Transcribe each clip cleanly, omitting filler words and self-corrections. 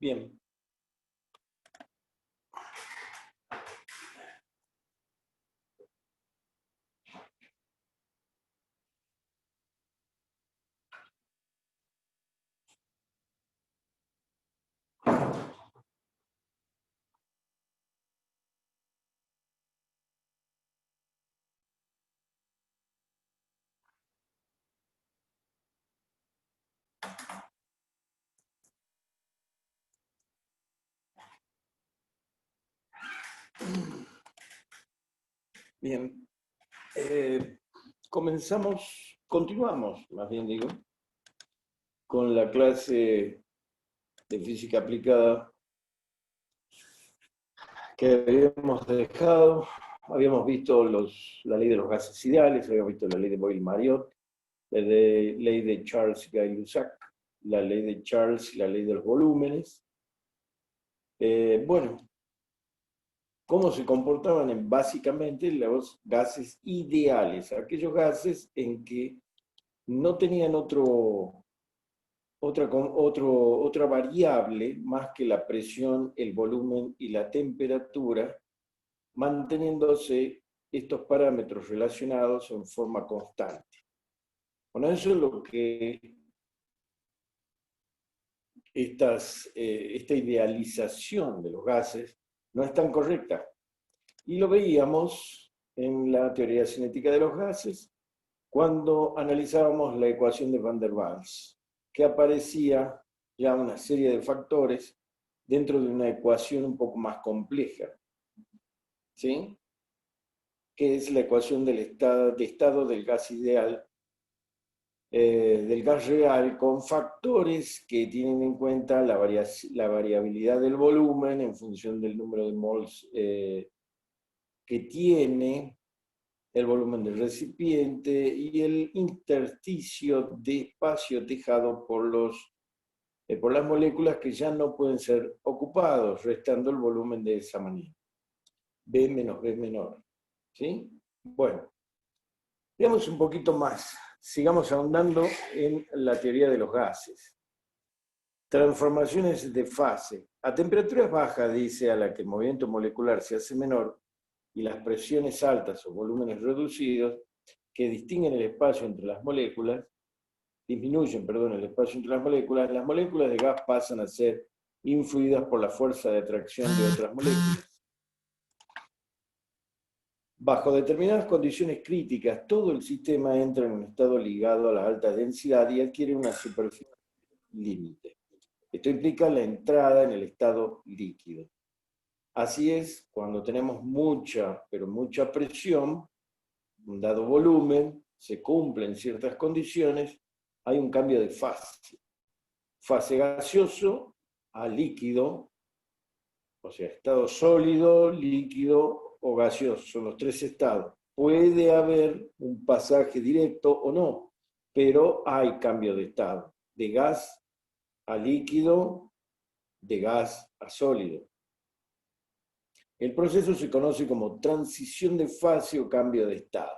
Bien. Bien. Continuamos, más bien digo, con la clase de física aplicada que habíamos dejado. Habíamos visto la ley de los gases ideales, habíamos visto la ley de Boyle-Mariotte, ley de Charles-Gay-Lussac, la ley de Charles y la ley de los volúmenes. Bueno, cómo se comportaban básicamente los gases ideales, aquellos gases en que no tenían otra variable más que la presión, el volumen y la temperatura, manteniéndose estos parámetros relacionados en forma constante. Bueno, eso es lo que esta idealización de los gases no es tan correcta. Y lo veíamos en la teoría cinética de los gases cuando analizábamos la ecuación de Van der Waals, que aparecía ya una serie de factores dentro de una ecuación un poco más compleja, ¿sí? Que es la ecuación del estado del gas ideal, del gas real, con factores que tienen en cuenta la variabilidad del volumen en función del número de mols que tiene, el volumen del recipiente y el intersticio de espacio dejado por las moléculas que ya no pueden ser ocupados, restando el volumen de esa manera. B menos B menor. ¿Sí? Bueno, veamos un poquito más. Sigamos ahondando en la teoría de los gases. Transformaciones de fase. A temperaturas bajas, dice, a la que el movimiento molecular se hace menor, y las presiones altas o volúmenes reducidos que distinguen el espacio entre las moléculas, disminuyen, el espacio entre las moléculas de gas pasan a ser influidas por la fuerza de atracción de otras moléculas. Bajo determinadas condiciones críticas, todo el sistema entra en un estado ligado a la alta densidad y adquiere una superficie límite. Esto implica la entrada en el estado líquido. Así es, cuando tenemos mucha, pero mucha presión, un dado volumen, se cumplen ciertas condiciones, hay un cambio de fase. Fase gaseoso a líquido, o sea, estado sólido, líquido o gaseoso, son los tres estados. Puede haber un pasaje directo o no, pero hay cambio de estado, de gas a líquido, de gas a sólido. El proceso se conoce como transición de fase o cambio de estado.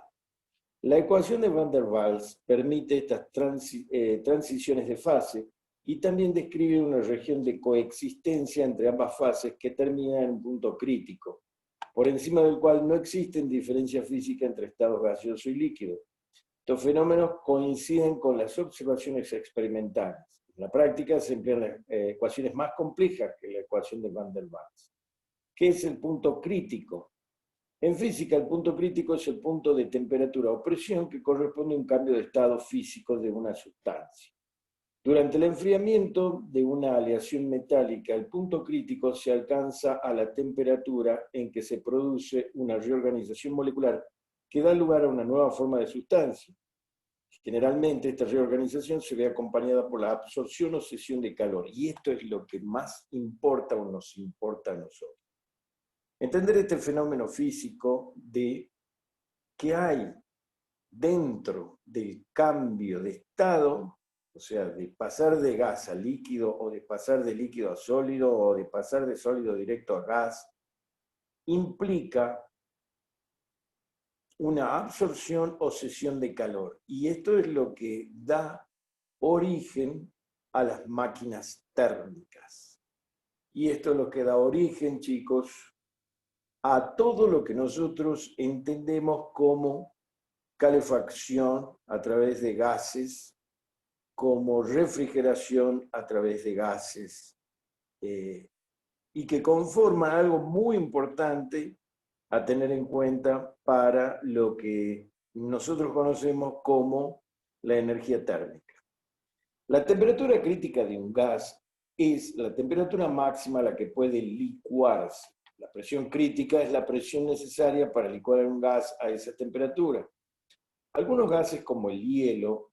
La ecuación de Van der Waals permite estas transiciones de fase y también describe una región de coexistencia entre ambas fases que termina en un punto crítico, por encima del cual no existen diferencias físicas entre estados gaseoso y líquido. Estos fenómenos coinciden con las observaciones experimentales. En la práctica se emplean ecuaciones más complejas que la ecuación de Van der Waals. ¿Qué es el punto crítico? En física, el punto crítico es el punto de temperatura o presión que corresponde a un cambio de estado físico de una sustancia. Durante el enfriamiento de una aleación metálica, el punto crítico se alcanza a la temperatura en que se produce una reorganización molecular que da lugar a una nueva forma de sustancia. Generalmente, esta reorganización se ve acompañada por la absorción o cesión de calor, y esto es lo que más importa o nos importa a nosotros. Entender este fenómeno físico de qué hay dentro del cambio de estado, o sea, de pasar de gas a líquido, o de pasar de líquido a sólido, o de pasar de sólido directo a gas, implica una absorción o cesión de calor. Y esto es lo que da origen a las máquinas térmicas. Y esto es lo que da origen, chicos, a todo lo que nosotros entendemos como calefacción a través de gases, como refrigeración a través de gases, y que conforman algo muy importante a tener en cuenta para lo que nosotros conocemos como la energía térmica. La temperatura crítica de un gas es la temperatura máxima a la que puede licuarse. La presión crítica es la presión necesaria para licuar un gas a esa temperatura. Algunos gases como el hielo,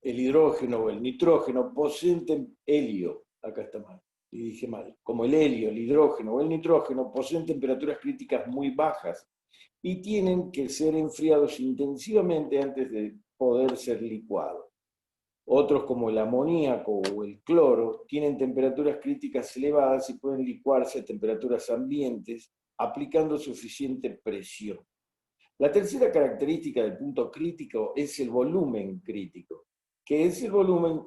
el hidrógeno o el nitrógeno poseen helio, acá está mal, y dije mal, como el helio, el hidrógeno o el nitrógeno poseen temperaturas críticas muy bajas y tienen que ser enfriados intensivamente antes de poder ser licuados. Otros, como el amoníaco o el cloro, tienen temperaturas críticas elevadas y pueden licuarse a temperaturas ambientes aplicando suficiente presión. La tercera característica del punto crítico es el volumen crítico, que es el volumen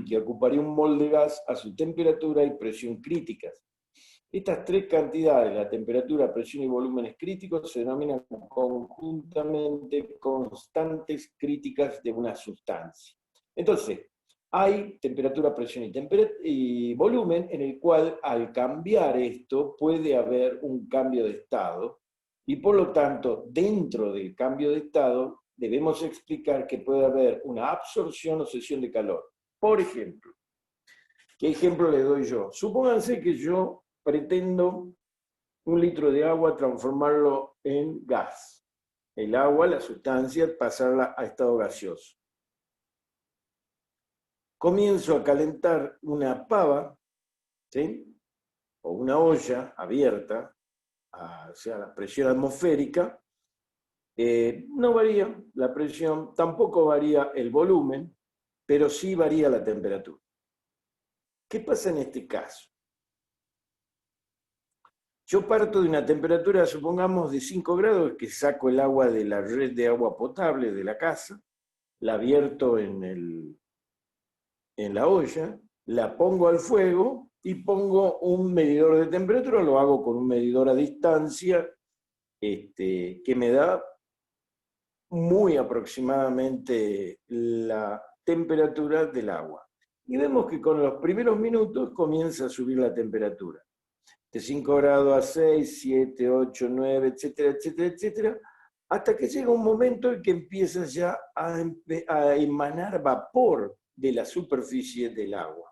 que ocuparía un mol de gas a su temperatura y presión críticas. Estas tres cantidades, la temperatura, presión y volúmenes críticos, se denominan conjuntamente constantes críticas de una sustancia. Entonces, hay temperatura, presión y volumen en el cual al cambiar esto puede haber un cambio de estado y por lo tanto dentro del cambio de estado debemos explicar que puede haber una absorción o cesión de calor. Por ejemplo, ¿qué ejemplo le doy yo? Supónganse que yo pretendo 1 litro de agua transformarlo en gas. El agua, la sustancia, pasarla a estado gaseoso. Comienzo a calentar una pava, ¿sí? O una olla abierta, o sea, la presión atmosférica. No varía la presión, tampoco varía el volumen, pero sí varía la temperatura. ¿Qué pasa en este caso? Yo parto de una temperatura, supongamos, de 5 grados, que saco el agua de la red de agua potable de la casa, la vierto en la olla, la pongo al fuego y pongo un medidor de temperatura, lo hago con un medidor a distancia, que me da muy aproximadamente la temperatura del agua. Y vemos que con los primeros minutos comienza a subir la temperatura. De 5 grados a 6, 7, 8, 9, etcétera, etcétera, etcétera, hasta que llega un momento en que empieza ya a emanar vapor de la superficie del agua.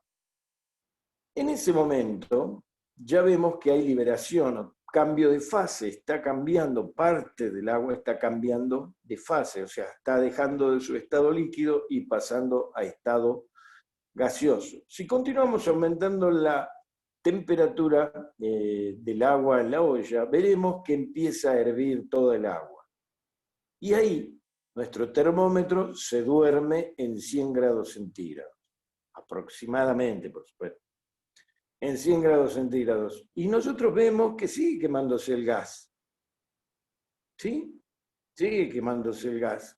En ese momento ya vemos que hay liberación, cambio de fase, está cambiando, parte del agua está cambiando de fase, o sea, está dejando de su estado líquido y pasando a estado gaseoso. Si continuamos aumentando la temperatura del agua en la olla, veremos que empieza a hervir todo el agua. Y ahí nuestro termómetro se duerme en 100 grados centígrados, aproximadamente, por supuesto, en 100 grados centígrados. Y nosotros vemos que sigue quemándose el gas. ¿Sí? Sigue quemándose el gas.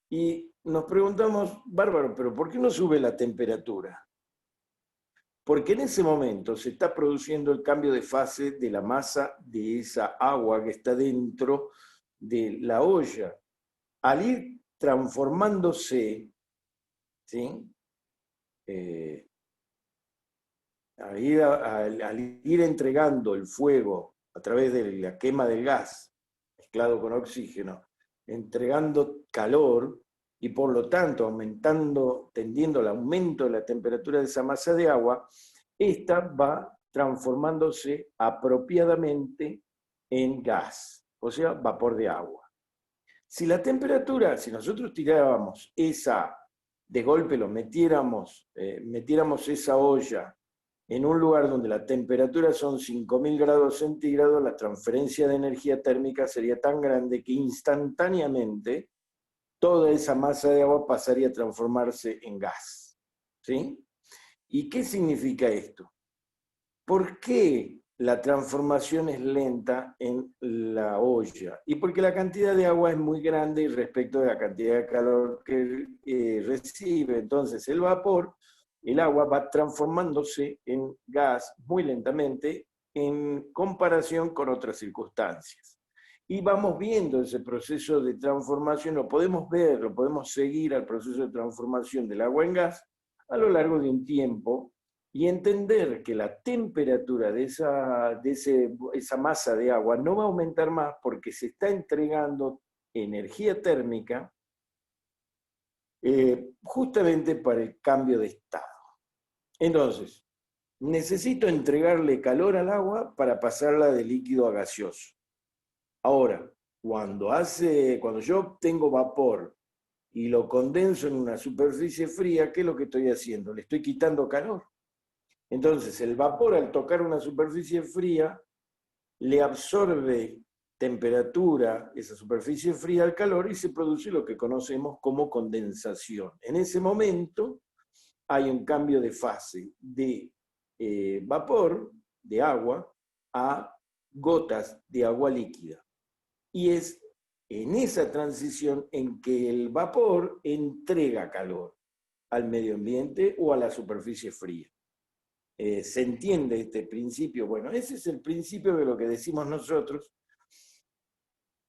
Y nos preguntamos, bárbaro, pero ¿por qué no sube la temperatura? Porque en ese momento se está produciendo el cambio de fase de la masa de esa agua que está dentro de la olla. Al ir transformándose, ¿sí? Al ir entregando el fuego a través de la quema del gas mezclado con oxígeno, entregando calor y por lo tanto tendiendo al aumento de la temperatura de esa masa de agua, esta va transformándose apropiadamente en gas, o sea, vapor de agua. Si nosotros tirábamos de golpe metiéramos esa olla en un lugar donde la temperatura son 5.000 grados centígrados, la transferencia de energía térmica sería tan grande que instantáneamente toda esa masa de agua pasaría a transformarse en gas. ¿Sí? ¿Y qué significa esto? ¿Por qué la transformación es lenta en la olla? Y porque la cantidad de agua es muy grande respecto de la cantidad de calor que recibe. Entonces el vapor el agua va transformándose en gas muy lentamente en comparación con otras circunstancias. Y vamos viendo ese proceso de transformación, lo podemos ver, lo podemos seguir al proceso de transformación del agua en gas a lo largo de un tiempo y entender que la temperatura de esa masa de agua no va a aumentar más porque se está entregando energía térmica justamente para el cambio de estado. Entonces, necesito entregarle calor al agua para pasarla de líquido a gaseoso. Ahora, cuando yo obtengo vapor y lo condenso en una superficie fría, ¿qué es lo que estoy haciendo? Le estoy quitando calor. Entonces, el vapor al tocar una superficie fría le absorbe temperatura, esa superficie fría, al calor y se produce lo que conocemos como condensación. En ese momento hay un cambio de fase de vapor, de agua, a gotas de agua líquida. Y es en esa transición en que el vapor entrega calor al medio ambiente o a la superficie fría. ¿Se entiende este principio? Bueno, ese es el principio de lo que decimos nosotros,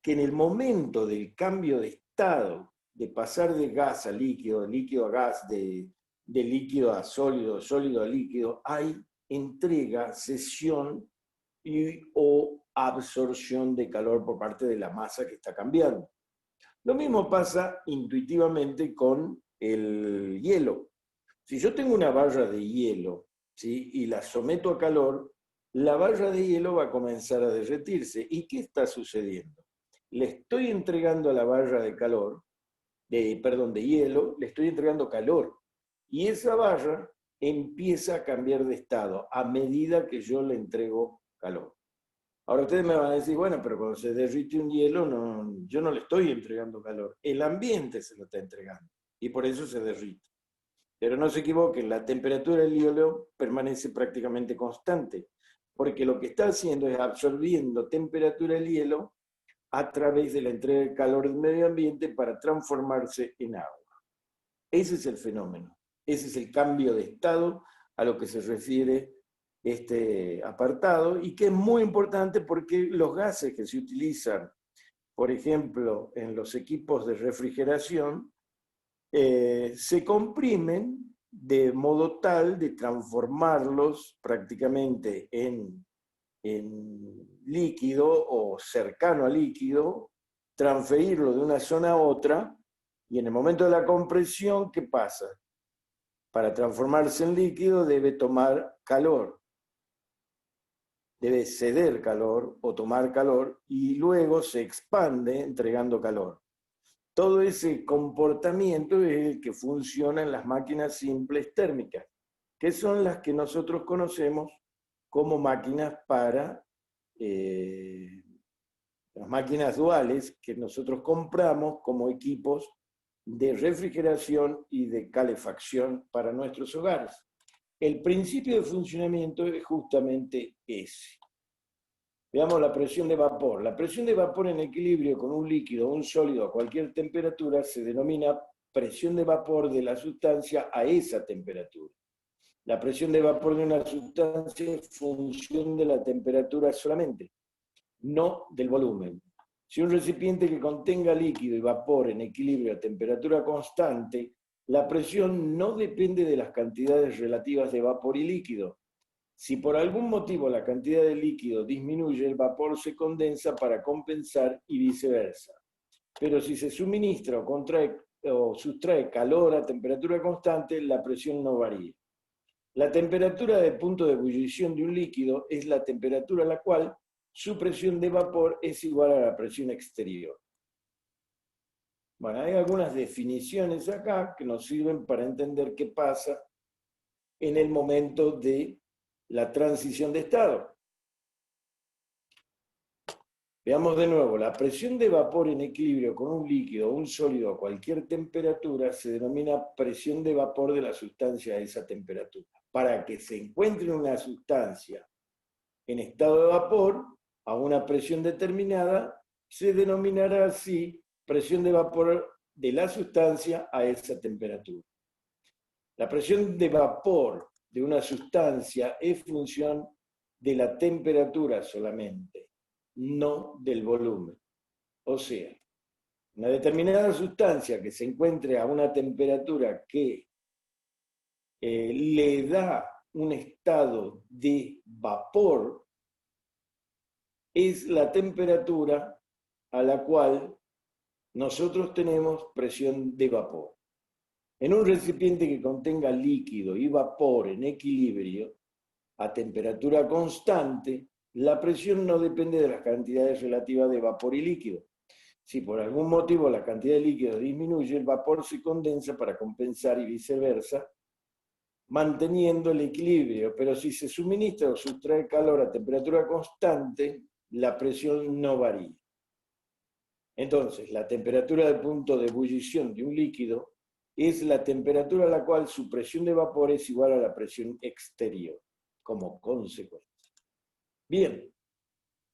que en el momento del cambio de estado, de pasar de gas a líquido, de líquido a gas, de líquido a sólido, sólido a líquido, hay entrega, cesión o absorción de calor por parte de la masa que está cambiando. Lo mismo pasa intuitivamente con el hielo. Si yo tengo una barra de hielo, ¿sí?, y la someto a calor, la barra de hielo va a comenzar a derretirse. ¿Y qué está sucediendo? Le estoy entregando a la barra de calor, de hielo, le estoy entregando calor. Y esa barra empieza a cambiar de estado a medida que yo le entrego calor. Ahora ustedes me van a decir, bueno, pero cuando se derrite un hielo, yo no le estoy entregando calor. El ambiente se lo está entregando y por eso se derrite. Pero no se equivoquen, la temperatura del hielo permanece prácticamente constante, porque lo que está haciendo es absorbiendo temperatura del hielo a través de la entrega de calor del medio ambiente para transformarse en agua. Ese es el fenómeno, ese es el cambio de estado a lo que se refiere este apartado y que es muy importante porque los gases que se utilizan, por ejemplo, en los equipos de refrigeración, se comprimen de modo tal de transformarlos prácticamente en líquido o cercano a líquido, transferirlo de una zona a otra, y en el momento de la compresión, ¿qué pasa? Para transformarse en líquido debe tomar calor, debe ceder calor o tomar calor, y luego se expande entregando calor. Todo ese comportamiento es el que funciona en las máquinas simples térmicas, que son las que nosotros conocemos como máquinas para las máquinas duales que nosotros compramos como equipos de refrigeración y de calefacción para nuestros hogares. El principio de funcionamiento es justamente ese. Veamos la presión de vapor. La presión de vapor en equilibrio con un líquido o un sólido a cualquier temperatura se denomina presión de vapor de la sustancia a esa temperatura. La presión de vapor de una sustancia es función de la temperatura solamente, no del volumen. Si un recipiente que contenga líquido y vapor en equilibrio a temperatura constante, la presión no depende de las cantidades relativas de vapor y líquido. Si por algún motivo la cantidad de líquido disminuye, el vapor se condensa para compensar y viceversa. Pero si se suministra o sustrae calor a temperatura constante, la presión no varía. La temperatura de punto de ebullición de un líquido es la temperatura a la cual su presión de vapor es igual a la presión exterior. Bueno, hay algunas definiciones acá que nos sirven para entender qué pasa en el momento de la transición de estado. Veamos de nuevo, la presión de vapor en equilibrio con un líquido o un sólido a cualquier temperatura se denomina presión de vapor de la sustancia a esa temperatura. Para que se encuentre una sustancia en estado de vapor a una presión determinada, se denominará así presión de vapor de la sustancia a esa temperatura. La presión de vapor de una sustancia es función de la temperatura solamente, no del volumen. O sea, una determinada sustancia que se encuentre a una temperatura que le da un estado de vapor, es la temperatura a la cual nosotros tenemos presión de vapor. En un recipiente que contenga líquido y vapor en equilibrio, a temperatura constante, la presión no depende de las cantidades relativas de vapor y líquido. Si por algún motivo la cantidad de líquido disminuye, el vapor se condensa para compensar y viceversa, manteniendo el equilibrio. Pero si se suministra o sustrae calor a temperatura constante, la presión no varía. Entonces, la temperatura del punto de ebullición de un líquido es la temperatura a la cual su presión de vapor es igual a la presión exterior, como consecuencia. Bien,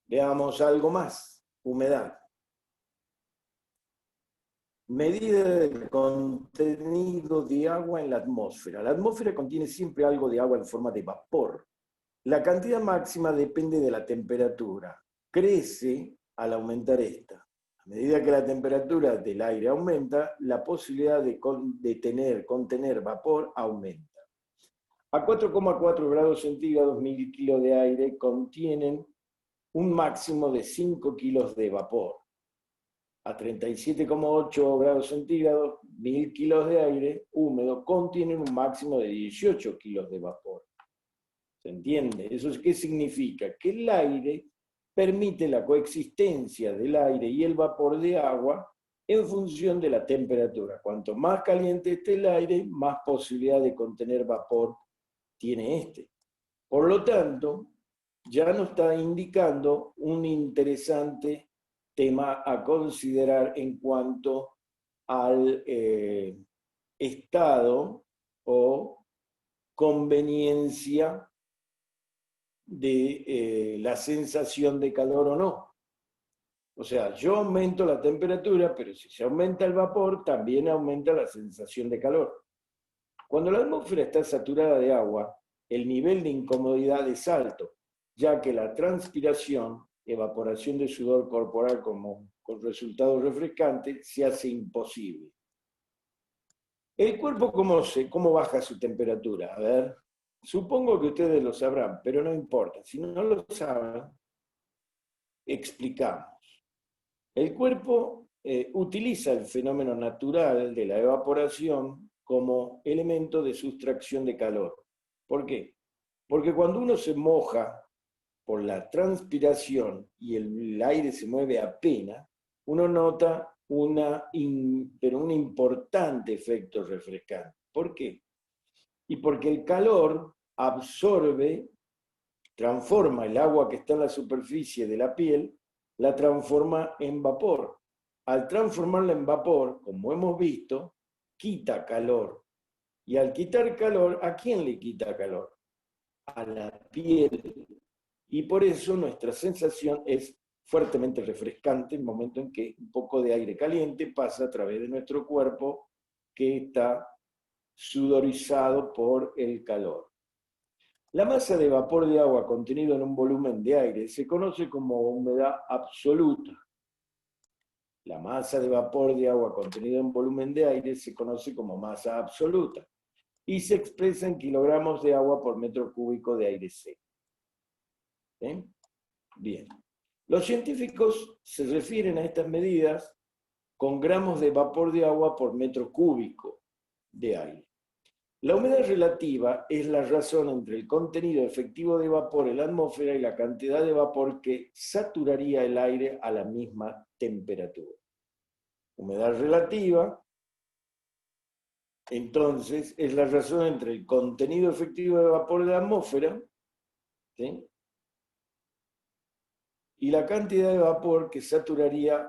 veamos algo más. Humedad. Medida del contenido de agua en la atmósfera. La atmósfera contiene siempre algo de agua en forma de vapor. La cantidad máxima depende de la temperatura. Crece al aumentar esta. A medida que la temperatura del aire aumenta, la posibilidad de contener vapor aumenta. A 4,4 grados centígrados, 1000 kilos de aire contienen un máximo de 5 kilos de vapor. A 37,8 grados centígrados, 1000 kilos de aire húmedo contienen un máximo de 18 kilos de vapor. ¿Se entiende? ¿Eso qué significa? Que el aire permite la coexistencia del aire y el vapor de agua en función de la temperatura. Cuanto más caliente esté el aire, más posibilidad de contener vapor tiene este. Por lo tanto, ya nos está indicando un interesante tema a considerar en cuanto al estado o conveniencia de la sensación de calor o no. O sea, yo aumento la temperatura, pero si se aumenta el vapor, también aumenta la sensación de calor. Cuando la atmósfera está saturada de agua, el nivel de incomodidad es alto, ya que la transpiración, evaporación de sudor corporal con resultado refrescante, se hace imposible. ¿El cuerpo cómo baja su temperatura? A ver, supongo que ustedes lo sabrán, pero no importa. Si no lo saben, explicamos. El cuerpo utiliza el fenómeno natural de la evaporación como elemento de sustracción de calor. ¿Por qué? Porque cuando uno se moja por la transpiración y el aire se mueve apenas, uno nota un importante efecto refrescante. ¿Por qué? Y porque el calor absorbe, transforma el agua que está en la superficie de la piel, la transforma en vapor. Al transformarla en vapor, como hemos visto, quita calor. Y al quitar calor, ¿a quién le quita calor? A la piel. Y por eso nuestra sensación es fuertemente refrescante en el momento en que un poco de aire caliente pasa a través de nuestro cuerpo que está sudorizado por el calor. La masa de vapor de agua contenido en un volumen de aire se conoce como humedad absoluta. La masa de vapor de agua contenida en volumen de aire se conoce como masa absoluta y se expresa en kilogramos de agua por metro cúbico de aire seco. ¿Bien? Bien. Los científicos se refieren a estas medidas con gramos de vapor de agua por metro cúbico de aire. La humedad relativa es la razón entre el contenido efectivo de vapor en la atmósfera y la cantidad de vapor que saturaría el aire a la misma temperatura. Humedad relativa, entonces, es la razón entre el contenido efectivo de vapor de la atmósfera, ¿sí?, y la cantidad de vapor que saturaría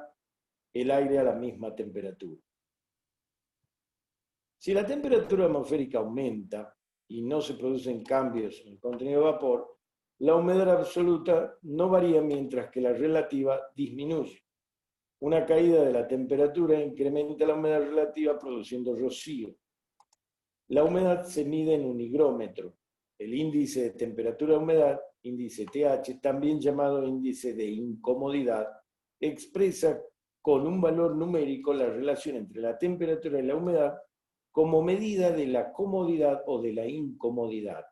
el aire a la misma temperatura. Si la temperatura atmosférica aumenta y no se producen cambios en el contenido de vapor, la humedad absoluta no varía mientras que la relativa disminuye. Una caída de la temperatura incrementa la humedad relativa produciendo rocío. La humedad se mide en un higrómetro. El índice de temperatura-humedad, índice TH, también llamado índice de incomodidad, expresa con un valor numérico la relación entre la temperatura y la humedad como medida de la comodidad o de la incomodidad.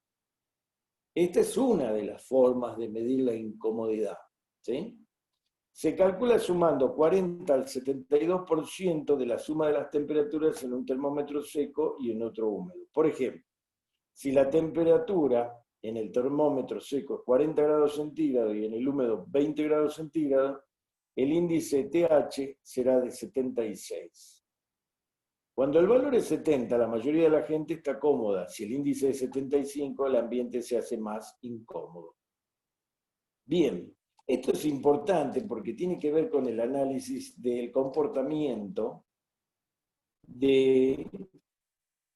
Esta es una de las formas de medir la incomodidad, ¿sí? Se calcula sumando 40 al 72% de la suma de las temperaturas en un termómetro seco y en otro húmedo. Por ejemplo, si la temperatura en el termómetro seco es 40 grados centígrados y en el húmedo 20 grados centígrados, el índice TH será de 76. Cuando el valor es 70, la mayoría de la gente está cómoda. Si el índice es 75, el ambiente se hace más incómodo. Bien, esto es importante porque tiene que ver con el análisis del comportamiento de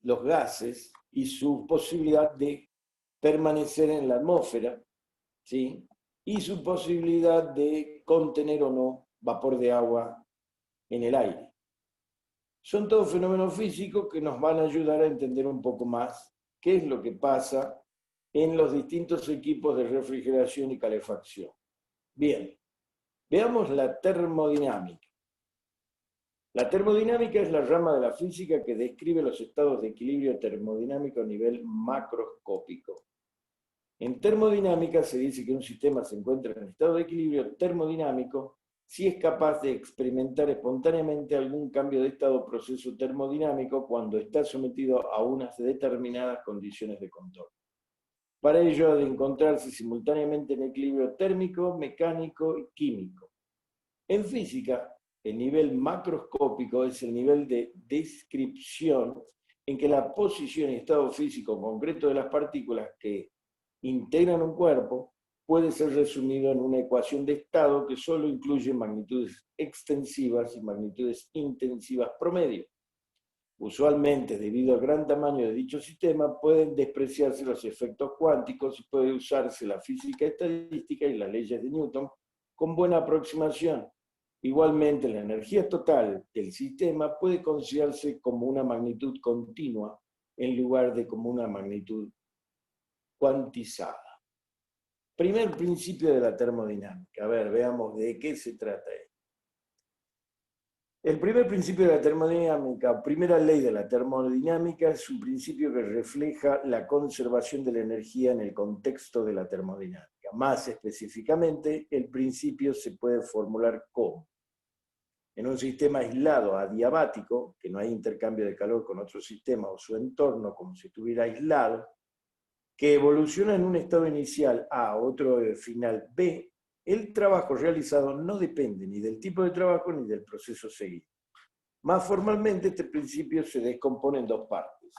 los gases y su posibilidad de permanecer en la atmósfera, ¿sí? Y su posibilidad de contener o no vapor de agua en el aire. Son todos fenómenos físicos que nos van a ayudar a entender un poco más qué es lo que pasa en los distintos equipos de refrigeración y calefacción. Bien, veamos la termodinámica. La termodinámica es la rama de la física que describe los estados de equilibrio termodinámico a nivel macroscópico. En termodinámica se dice que un sistema se encuentra en estado de equilibrio termodinámico si es capaz de experimentar espontáneamente algún cambio de estado o proceso termodinámico cuando está sometido a unas determinadas condiciones de control. Para ello ha de encontrarse simultáneamente en equilibrio térmico, mecánico y químico. En física, el nivel macroscópico es el nivel de descripción en que la posición y estado físico concreto de las partículas que integran un cuerpo puede ser resumido en una ecuación de estado que solo incluye magnitudes extensivas y magnitudes intensivas promedio. Usualmente, debido al gran tamaño de dicho sistema, pueden despreciarse los efectos cuánticos y puede usarse la física estadística y las leyes de Newton con buena aproximación. Igualmente, la energía total del sistema puede considerarse como una magnitud continua en lugar de como una magnitud cuantizada. Primer principio de la termodinámica. A ver, veamos de qué se trata esto. El primer principio de la termodinámica, primera ley de la termodinámica, es un principio que refleja la conservación de la energía en el contexto de la termodinámica. Más específicamente, el principio se puede formular como: en un sistema aislado adiabático, que no hay intercambio de calor con otro sistema o su entorno como si estuviera aislado, que evoluciona en un estado inicial A, otro final B, el trabajo realizado no depende ni del tipo de trabajo ni del proceso seguido. Más formalmente, este principio se descompone en dos partes.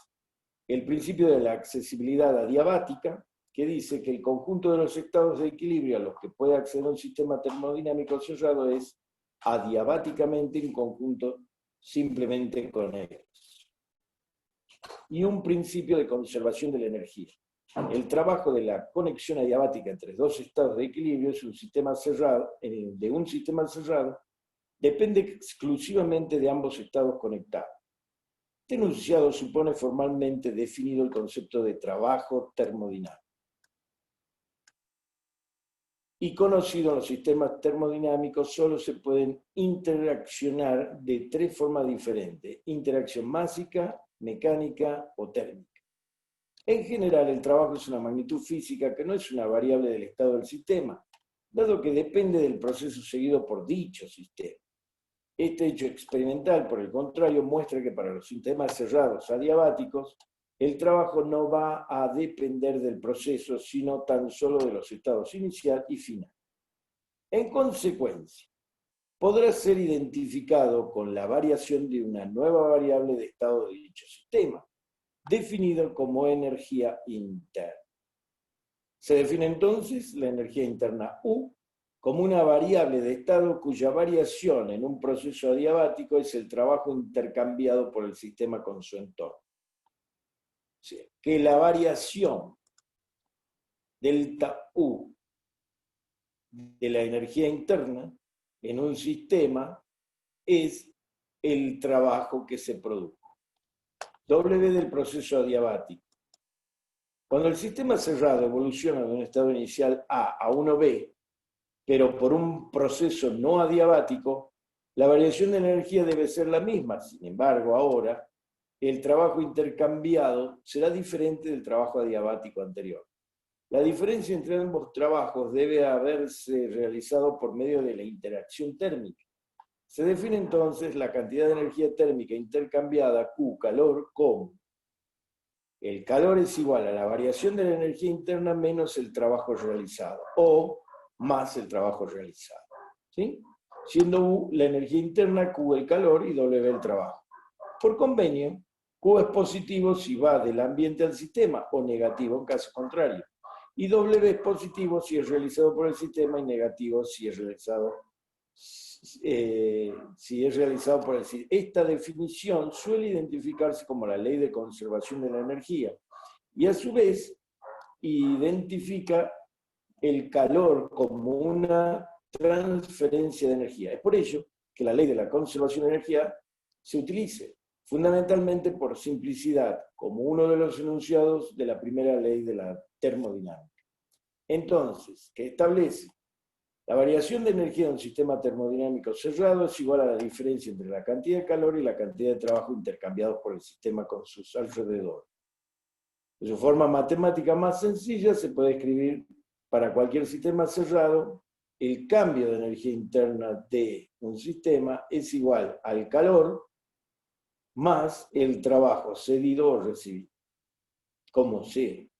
El principio de la accesibilidad adiabática, que dice que el conjunto de los estados de equilibrio a los que puede acceder un sistema termodinámico cerrado es adiabáticamente un conjunto simplemente con ellos. Y un principio de conservación de la energía. El trabajo de la conexión adiabática entre dos estados de equilibrio es un sistema cerrado, de un sistema cerrado depende exclusivamente de ambos estados conectados. Este enunciado supone formalmente definido el concepto de trabajo termodinámico. Y conocido en los sistemas termodinámicos, solo se pueden interaccionar de tres formas diferentes: interacción másica, mecánica o térmica. En general, el trabajo es una magnitud física que no es una variable del estado del sistema, dado que depende del proceso seguido por dicho sistema. Este hecho experimental, por el contrario, muestra que para los sistemas cerrados adiabáticos, el trabajo no va a depender del proceso, sino tan solo de los estados inicial y final. En consecuencia, podrá ser identificado con la variación de una nueva variable de estado de dicho sistema, definido como energía interna. Se define entonces la energía interna U como una variable de estado cuya variación en un proceso adiabático es el trabajo intercambiado por el sistema con su entorno. O sea, que la variación delta U de la energía interna en un sistema es el trabajo que se produjo. W del proceso adiabático. Cuando el sistema cerrado evoluciona de un estado inicial A a uno B, pero por un proceso no adiabático, la variación de energía debe ser la misma. Sin embargo, ahora, el trabajo intercambiado será diferente del trabajo adiabático anterior. La diferencia entre ambos trabajos debe haberse realizado por medio de la interacción térmica. Se define entonces la cantidad de energía térmica intercambiada, Q, calor, como el calor es igual a la variación de la energía interna menos el trabajo realizado, o más el trabajo realizado. ¿Sí? Siendo U la energía interna, Q el calor y W el trabajo. Por convenio, Q es positivo si va del ambiente al sistema, o negativo en caso contrario. Y W es positivo si es realizado por el sistema y negativo si es realizado por el sistema. Esta definición suele identificarse como la ley de conservación de la energía y a su vez identifica el calor como una transferencia de energía. Es por ello que la ley de la conservación de energía se utilice fundamentalmente por simplicidad como uno de los enunciados de la primera ley de la termodinámica. Entonces, ¿qué establece? La variación de energía de un sistema termodinámico cerrado es igual a la diferencia entre la cantidad de calor y la cantidad de trabajo intercambiados por el sistema con sus alrededores. De su forma matemática más sencilla se puede escribir para cualquier sistema cerrado, el cambio de energía interna de un sistema es igual al calor más el trabajo cedido o recibido, como C,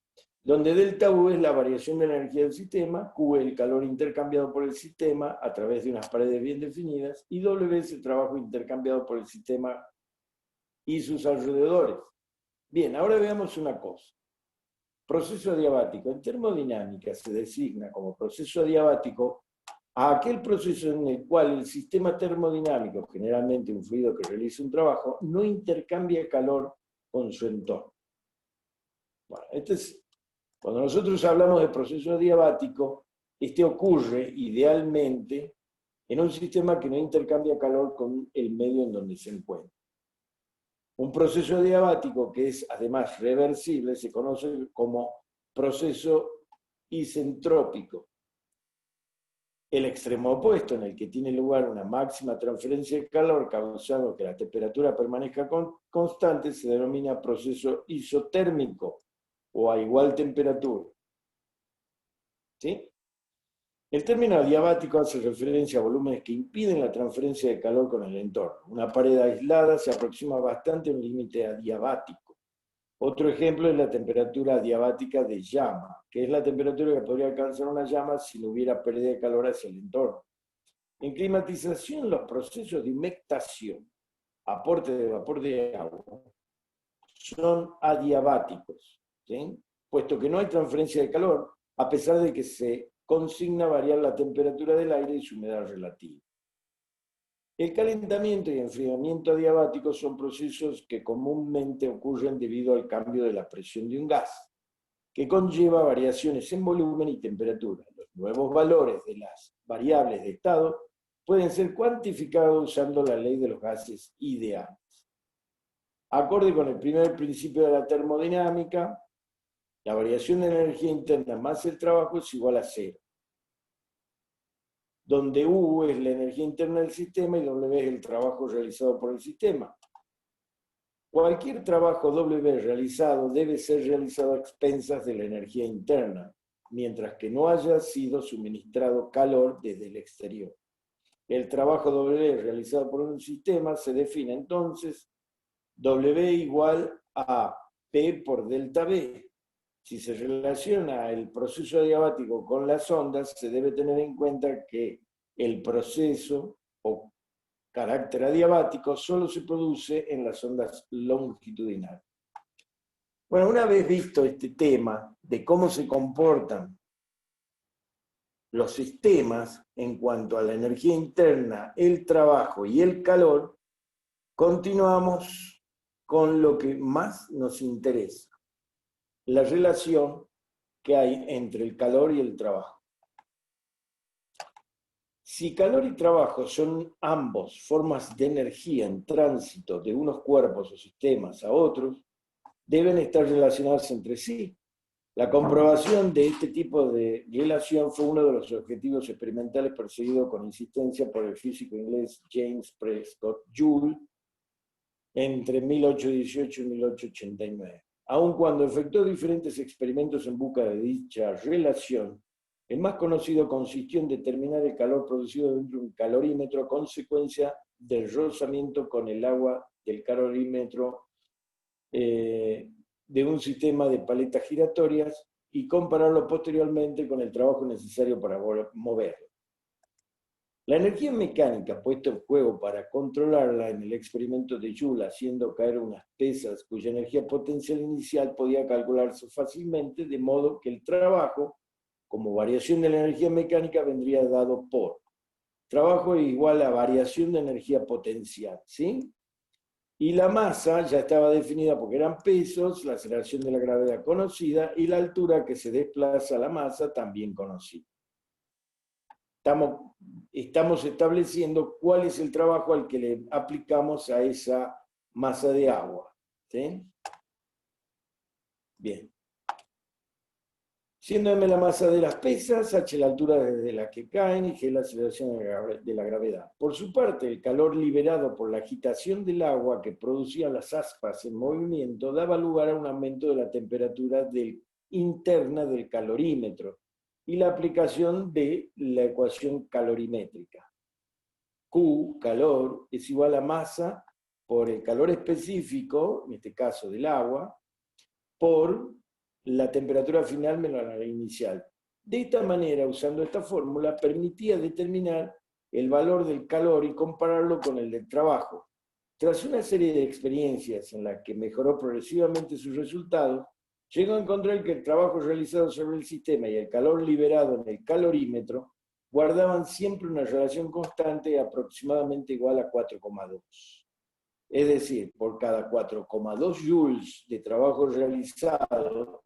donde delta U es la variación de la energía del sistema, Q el calor intercambiado por el sistema a través de unas paredes bien definidas, y W es el trabajo intercambiado por el sistema y sus alrededores. Bien, ahora veamos una cosa. Proceso adiabático. En termodinámica se designa como proceso adiabático a aquel proceso en el cual el sistema termodinámico, generalmente un fluido que realiza un trabajo, no intercambia calor con su entorno. Bueno, cuando nosotros hablamos de proceso adiabático, este ocurre idealmente en un sistema que no intercambia calor con el medio en donde se encuentra. Un proceso adiabático que es además reversible se conoce como proceso isentrópico. El extremo opuesto, en el que tiene lugar una máxima transferencia de calor causando que la temperatura permanezca constante, se denomina proceso isotérmico o a igual temperatura. ¿Sí? El término adiabático hace referencia a volúmenes que impiden la transferencia de calor con el entorno. Una pared aislada se aproxima bastante a un límite adiabático. Otro ejemplo es la temperatura adiabática de llama, que es la temperatura que podría alcanzar una llama si no hubiera pérdida de calor hacia el entorno. En climatización, los procesos de humectación, aporte de vapor de agua, son adiabáticos, ¿sí? Puesto que no hay transferencia de calor, a pesar de que se consigna variar la temperatura del aire y su humedad relativa. El calentamiento y enfriamiento adiabáticos son procesos que comúnmente ocurren debido al cambio de la presión de un gas, que conlleva variaciones en volumen y temperatura. Los nuevos valores de las variables de estado pueden ser cuantificados usando la ley de los gases ideales. Acorde con el primer principio de la termodinámica, la variación de energía interna más el trabajo es igual a cero, donde U es la energía interna del sistema y W es el trabajo realizado por el sistema. Cualquier trabajo W realizado debe ser realizado a expensas de la energía interna, mientras que no haya sido suministrado calor desde el exterior. El trabajo W realizado por un sistema se define entonces W igual a P por delta B. Si se relaciona el proceso adiabático con las ondas, se debe tener en cuenta que el proceso o carácter adiabático solo se produce en las ondas longitudinales. Bueno, una vez visto este tema de cómo se comportan los sistemas en cuanto a la energía interna, el trabajo y el calor, continuamos con lo que más nos interesa, la relación que hay entre el calor y el trabajo. Si calor y trabajo son ambos formas de energía en tránsito de unos cuerpos o sistemas a otros, deben estar relacionados entre sí. La comprobación de este tipo de relación fue uno de los objetivos experimentales perseguidos con insistencia por el físico inglés James Prescott Joule entre 1818 y 1889. Aun cuando efectuó diferentes experimentos en busca de dicha relación, el más conocido consistió en determinar el calor producido dentro de un calorímetro a consecuencia del rozamiento con el agua del calorímetro de un sistema de paletas giratorias y compararlo posteriormente con el trabajo necesario para moverlo. La energía mecánica puesta en juego para controlarla en el experimento de Joule, haciendo caer unas pesas cuya energía potencial inicial podía calcularse fácilmente, de modo que el trabajo, como variación de la energía mecánica, vendría dado por trabajo igual a variación de energía potencial, ¿sí? Y la masa ya estaba definida porque eran pesos, la aceleración de la gravedad conocida y la altura que se desplaza la masa también conocida. Estamos estableciendo cuál es el trabajo al que le aplicamos a esa masa de agua. ¿Sí? Bien. Siendo m la masa de las pesas, h la altura desde la que caen y g la aceleración de la gravedad. Por su parte, el calor liberado por la agitación del agua que producían las aspas en movimiento daba lugar a un aumento de la temperatura interna del calorímetro y la aplicación de la ecuación calorimétrica. Q, calor, es igual a masa por el calor específico, en este caso del agua, por la temperatura final menos la inicial. De esta manera, usando esta fórmula, permitía determinar el valor del calor y compararlo con el del trabajo. Tras una serie de experiencias en las que mejoró progresivamente sus resultados, llegó a encontrar que el trabajo realizado sobre el sistema y el calor liberado en el calorímetro guardaban siempre una relación constante aproximadamente igual a 4,2. Es decir, por cada 4,2 joules de trabajo realizado,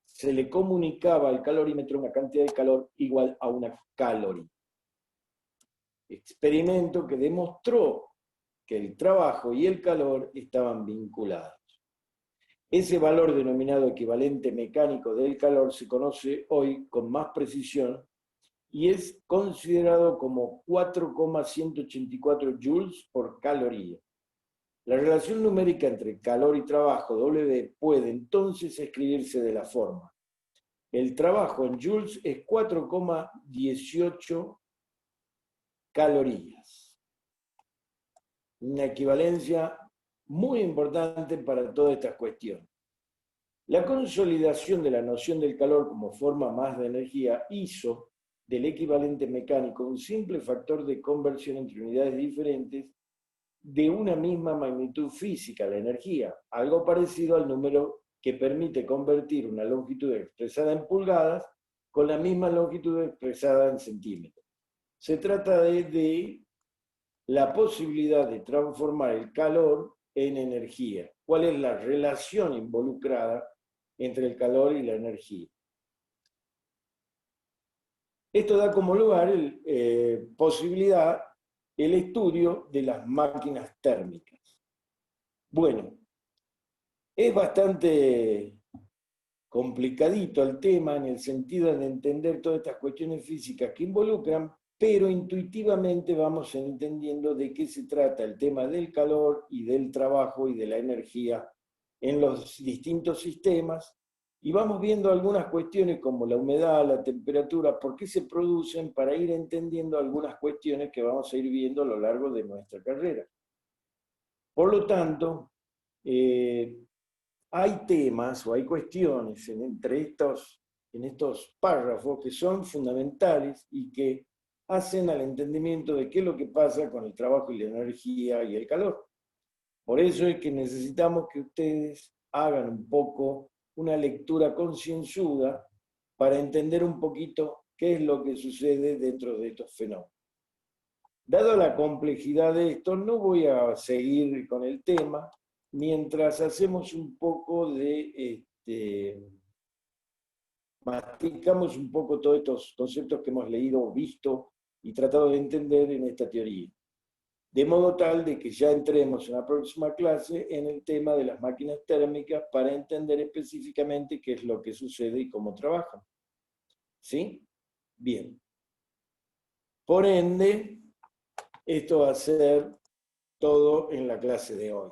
se le comunicaba al calorímetro una cantidad de calor igual a una caloría. Experimento que demostró que el trabajo y el calor estaban vinculados. Ese valor denominado equivalente mecánico del calor se conoce hoy con más precisión y es considerado como 4,184 joules por caloría. La relación numérica entre calor y trabajo, W, puede entonces escribirse de la forma: el trabajo en joules es 4,18 calorías. Una equivalencia muy importante para todas estas cuestiones. La consolidación de la noción del calor como forma más de energía hizo del equivalente mecánico un simple factor de conversión entre unidades diferentes de una misma magnitud física, la energía, algo parecido al número que permite convertir una longitud expresada en pulgadas con la misma longitud expresada en centímetros. Se trata de la posibilidad de transformar el calor en energía. ¿Cuál es la relación involucrada entre el calor y la energía? Esto da como lugar posibilidad el estudio de las máquinas térmicas. Bueno, es bastante complicadito el tema en el sentido de entender todas estas cuestiones físicas que involucran, pero intuitivamente vamos entendiendo de qué se trata el tema del calor y del trabajo y de la energía en los distintos sistemas, y vamos viendo algunas cuestiones como la humedad, la temperatura, por qué se producen, para ir entendiendo algunas cuestiones que vamos a ir viendo a lo largo de nuestra carrera. Por lo tanto, hay temas o hay cuestiones en estos párrafos que son fundamentales y que hacen al entendimiento de qué es lo que pasa con el trabajo y la energía y el calor. Por eso es que necesitamos que ustedes hagan un poco una lectura concienzuda para entender un poquito qué es lo que sucede dentro de estos fenómenos. Dado la complejidad de esto, no voy a seguir con el tema mientras hacemos un poco masticamos un poco todos estos conceptos que hemos leído o visto y tratado de entender en esta teoría. De modo tal de que ya entremos en la próxima clase en el tema de las máquinas térmicas para entender específicamente qué es lo que sucede y cómo trabajan. ¿Sí? Bien. Por ende, esto va a ser todo en la clase de hoy.